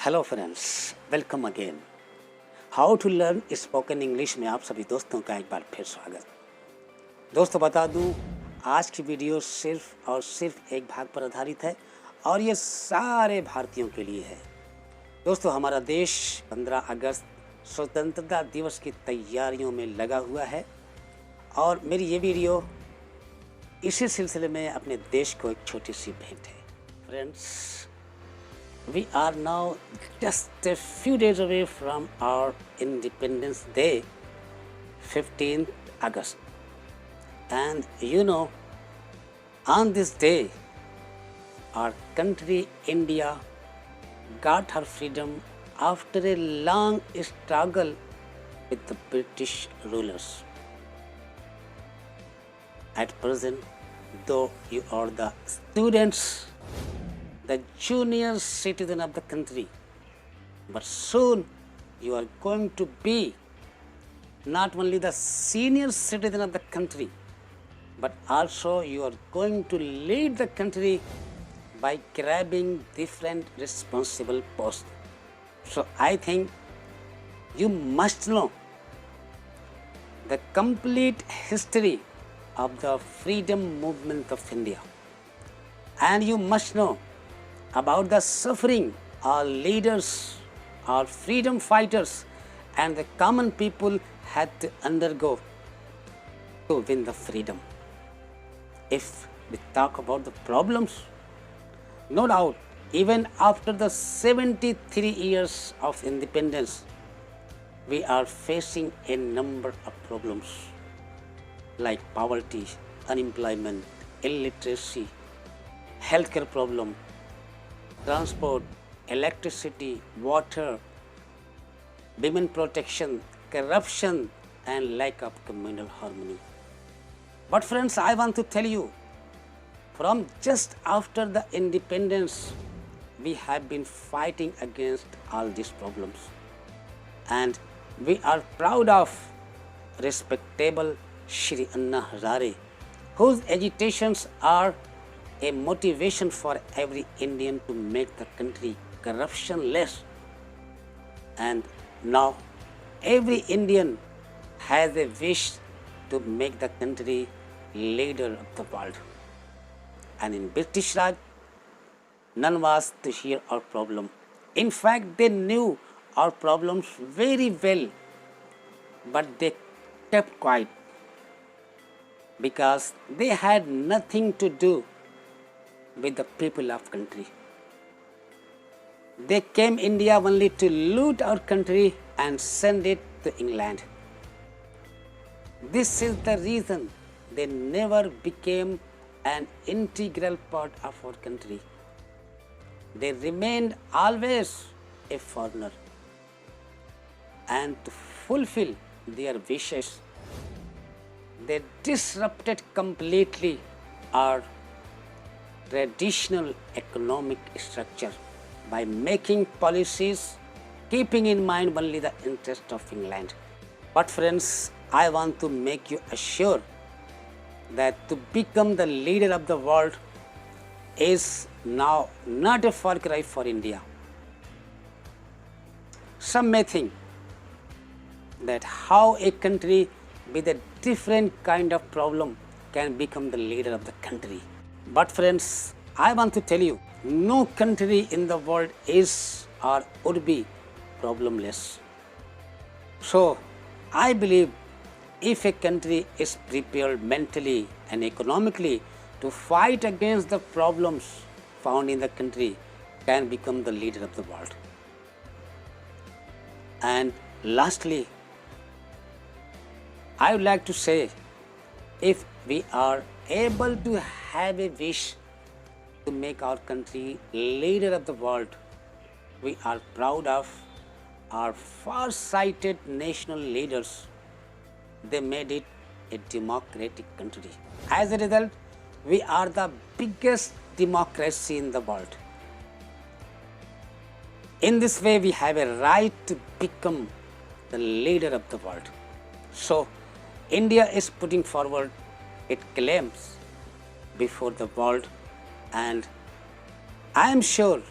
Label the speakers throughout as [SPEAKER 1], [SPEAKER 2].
[SPEAKER 1] Hello friends, welcome again. How to learn spoken English में आप सभी दोस्तों का एक बार फिर स्वागत। दोस्तों बता दूं, आज की वीडियो सिर्फ और सिर्फ एक भाग पर आधारित है और ये सारे भारतीयों के लिए है। दोस्तों हमारा देश 15 अगस्त स्वतंत्रता दिवस की तैयारियों में लगा हुआ है और मेरी ये वीडियो इसी सिलसिले में अपने देश को एक छोटी सी भेंट है। Friends, we are now just a few days away from our Independence Day, 15th August. And you know, on this day, our country India got her freedom after a long struggle with the British rulers. At present, though you are the students, the junior citizen of the country, but soon you are going to be not only the senior citizen of the country, but also you are going to lead the country by grabbing different responsible posts. So I think you must know the complete history of the freedom movement of India, and you must know about the suffering our leaders, our freedom fighters and the common people had to undergo to win the freedom. If we talk about the problems, no doubt even after the 73 years of independence, we are facing a number of problems like poverty, unemployment, illiteracy, healthcare problem, transport, electricity, water, women protection, corruption and lack of communal harmony. But friends, I want to tell you, from just after the independence, we have been fighting against all these problems. And we are proud of respectable Shri Anna Hazare, whose agitations are a motivation for every Indian to make the country corruption less. And now every Indian has a wish to make the country leader of the world. And in British Raj, none was to hear our problem. In fact, they knew our problems very well, but they kept quiet because they had nothing to do with the people of country. They came India only to loot our country and send it to England. This is the reason they never became an integral part of our country. They remained always a foreigner. And to fulfill their wishes, they disrupted completely our traditional economic structure by making policies keeping in mind only the interest of England. But friends, I want to make you assure that to become the leader of the world is now not a far cry for India. Some may think that how a country with a different kind of problem can become the leader of the country. But friends, I want to tell you, no country in the world is or would be problemless. So, I believe if a country is prepared mentally and economically to fight against the problems found in the country, can become the leader of the world. And lastly, I would like to say, if we are able to have a wish to make our country leader of the world, we are proud of our far-sighted national leaders. They made it a democratic country. As a result, we are the biggest democracy in the world. In this way, we have a right to become the leader of the world. So, India is putting forward its claims before the world, and I am sure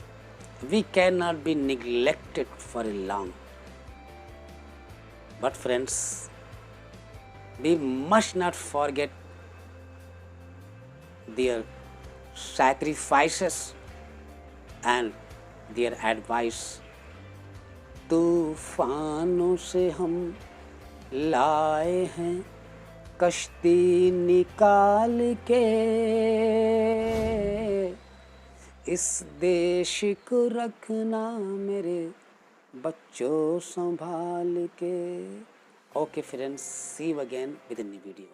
[SPEAKER 1] we cannot be neglected for a long. But friends, we must not forget their sacrifices and their advice. तूफानों से हम लाए हैं कश्ती निकाल के, इस देश को रखना मेरे बच्चों संभाल के. Okay friends, see you again with a new video.